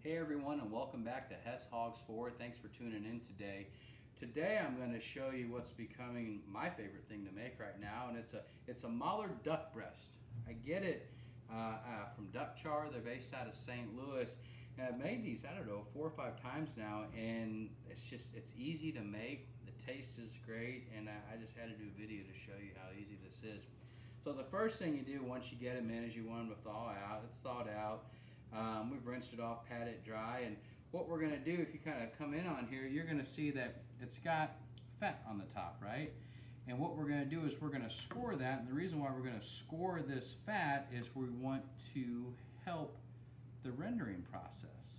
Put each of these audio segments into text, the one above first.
Hey everyone, and welcome back to Hess Hogs Forward. Thanks for tuning in today. Today I'm going to show you what's becoming my favorite thing to make right now, and it's a Mallard duck breast. I get it from Duck Char. They're based out of St. Louis, and I've made these, I don't know, 4 or 5 times now, and it's easy to make. The taste is great, and I just had to do a video to show you how easy this is. So the first thing you do once you get them in is you want them to thaw out. It's thawed out. We've rinsed it off, pat it dry, and what we're going to do, if you kind of come in on here, you're going to see that it's got fat on the top, right? And what we're going to do is we're going to score that, and the reason why we're going to score this fat is we want to help the rendering process.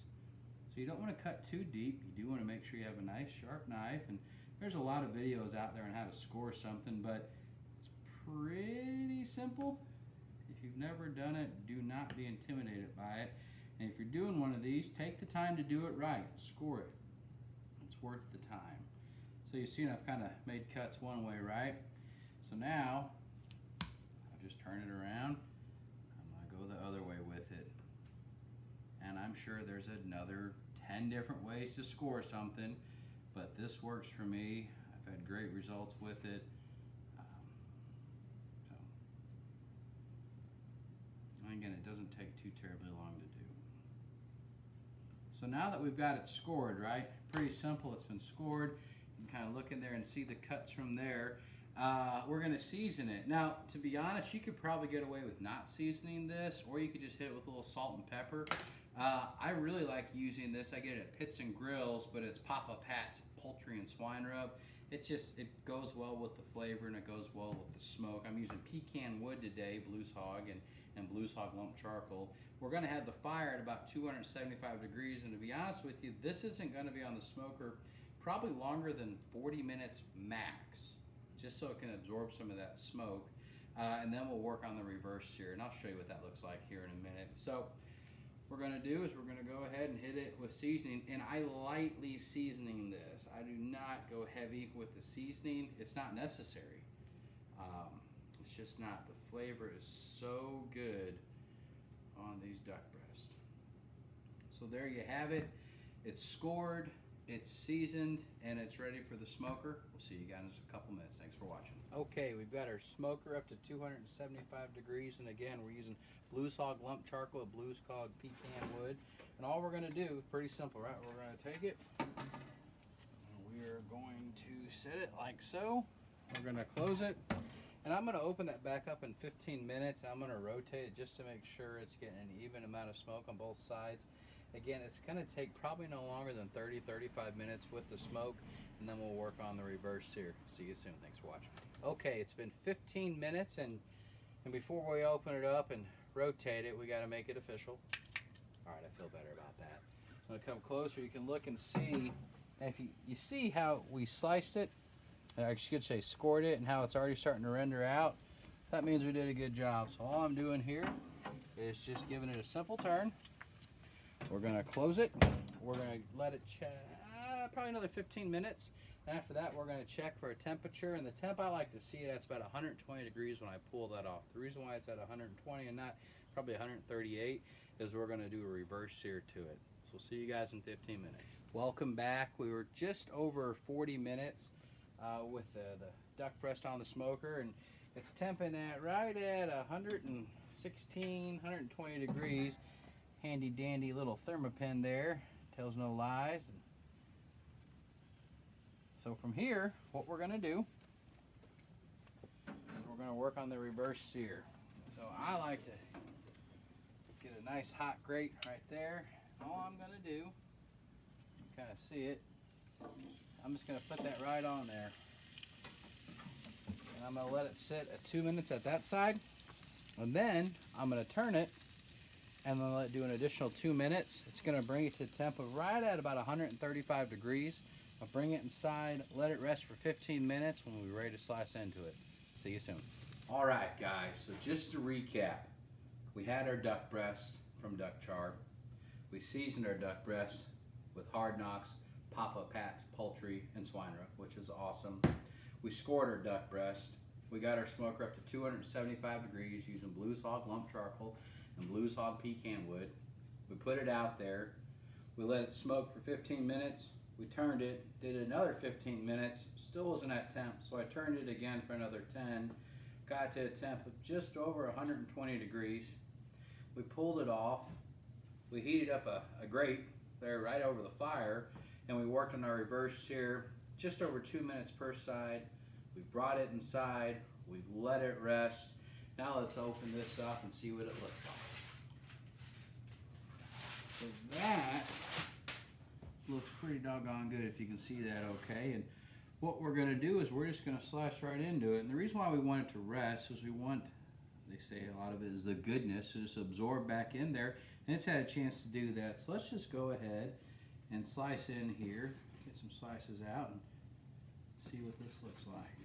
So you don't want to cut too deep. You do want to make sure you have a nice sharp knife, and there's a lot of videos out there on how to score something, but it's pretty simple. If you've never done it, do not be intimidated by it. And if you're doing one of these, take the time to do it right. Score it. It's worth the time. So you've seen I've kind of made cuts one way, right? So now, I'll just turn it around. I'm going to go the other way with it. And I'm sure there's another 10 different ways to score something, but this works for me. I've had great results with it. Again, it doesn't take too terribly long to do. So now that we've got it scored, right? Pretty simple, it's been scored. You can kind of look in there and see the cuts from there. We're gonna season it. Now, to be honest, you could probably get away with not seasoning this, or you could just hit it with a little salt and pepper. I really like using this. I get it at Pits and Grills, but it's Papa Pat's poultry and swine rub. It goes well with the flavor, and it goes well with the smoke. I'm using pecan wood today, Blues Hog, and Blues Hog lump charcoal. We're going to have the fire at about 275 degrees, and to be honest with you, this isn't going to be on the smoker probably longer than 40 minutes max, just so it can absorb some of that smoke. And then we'll work on the reverse sear, and I'll show you what that looks like here in a minute. So what we're going to do is we're going to go ahead and hit it with seasoning, and I lightly seasoning this. I do not go heavy with the seasoning. It's not necessary. It's just not. The flavor is so good on these duck breasts. So there you have it. It's scored, it's seasoned, and it's ready for the smoker. We'll see you guys in a couple minutes. Thanks for watching. Okay, we've got our smoker up to 275 degrees, and again, we're using Blues Hog lump charcoal, Blues Hog pecan wood. And all we're going to do, pretty simple, right? We're going to take it, and we are going to set it like so. We're going to close it. And I'm going to open that back up in 15 minutes. I'm going to rotate it just to make sure it's getting an even amount of smoke on both sides. Again, it's going to take probably no longer than 30-35 minutes with the smoke, and then we'll work on the reverse sear. See you soon. Thanks for watching. Okay, it's been 15 minutes, and before we open it up and rotate it, we got to make it official. All right, I feel better about that. I'm going to come closer. You can look and see. And if you see how we sliced it, I should say scored it, and how it's already starting to render out, that means we did a good job. So all I'm doing here is just giving it a simple turn. We're going to close it. We're going to let it probably another 15 minutes. And after that, we're going to check for a temperature. And the temp I like to see it at about 120 degrees when I pull that off. The reason why it's at 120 and not probably 138 is we're going to do a reverse sear to it. So we'll see you guys in 15 minutes. Welcome back. We were just over 40 minutes with the duck breast on the smoker, and it's temping at right at 116, 120 degrees. Handy dandy little thermopin there, tells no lies. So from here, what we're going to do is we're going to work on the reverse sear. So I like to get a nice hot grate right there. All I'm going to do, you kind of see it, I'm just going to put that right on there. And I'm going to let it sit at 2 minutes at that side. And then I'm going to turn it and then let it do an additional 2 minutes. It's going to bring it to a temp of right at about 135 degrees. I'll bring it inside, let it rest for 15 minutes when we're ready to slice into it. See you soon. All right, guys, so just to recap, we had our duck breast from Duck Char. We seasoned our duck breast with Hard Knocks, Papa Pat's poultry and swine rub, which is awesome. We scored our duck breast. We got our smoker up to 275 degrees using Blues Hog lump charcoal and Blues Hog pecan wood. We put it out there. We let it smoke for 15 minutes. We turned it, did another 15 minutes, still wasn't at temp, so I turned it again for another 10. Got to a temp of just over 120 degrees. We pulled it off. We heated up a grate there right over the fire, and we worked on our reverse sear just over 2 minutes per side. We've brought it inside. We've let it rest. Now let's open this up and see what it looks like. So that looks pretty doggone good, if you can see that okay. And what we're gonna do is we're just gonna slice right into it. And the reason why we want it to rest is we want, they say a lot of it is the goodness to just absorb back in there, and it's had a chance to do that. So let's just go ahead and slice in here, get some slices out and see what this looks like.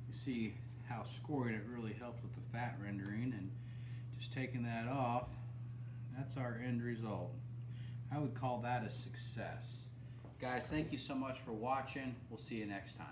You see how scoring it really helped with the fat rendering, and just taking that off, that's our end result. I would call that a success. Guys, thank you so much for watching. We'll see you next time.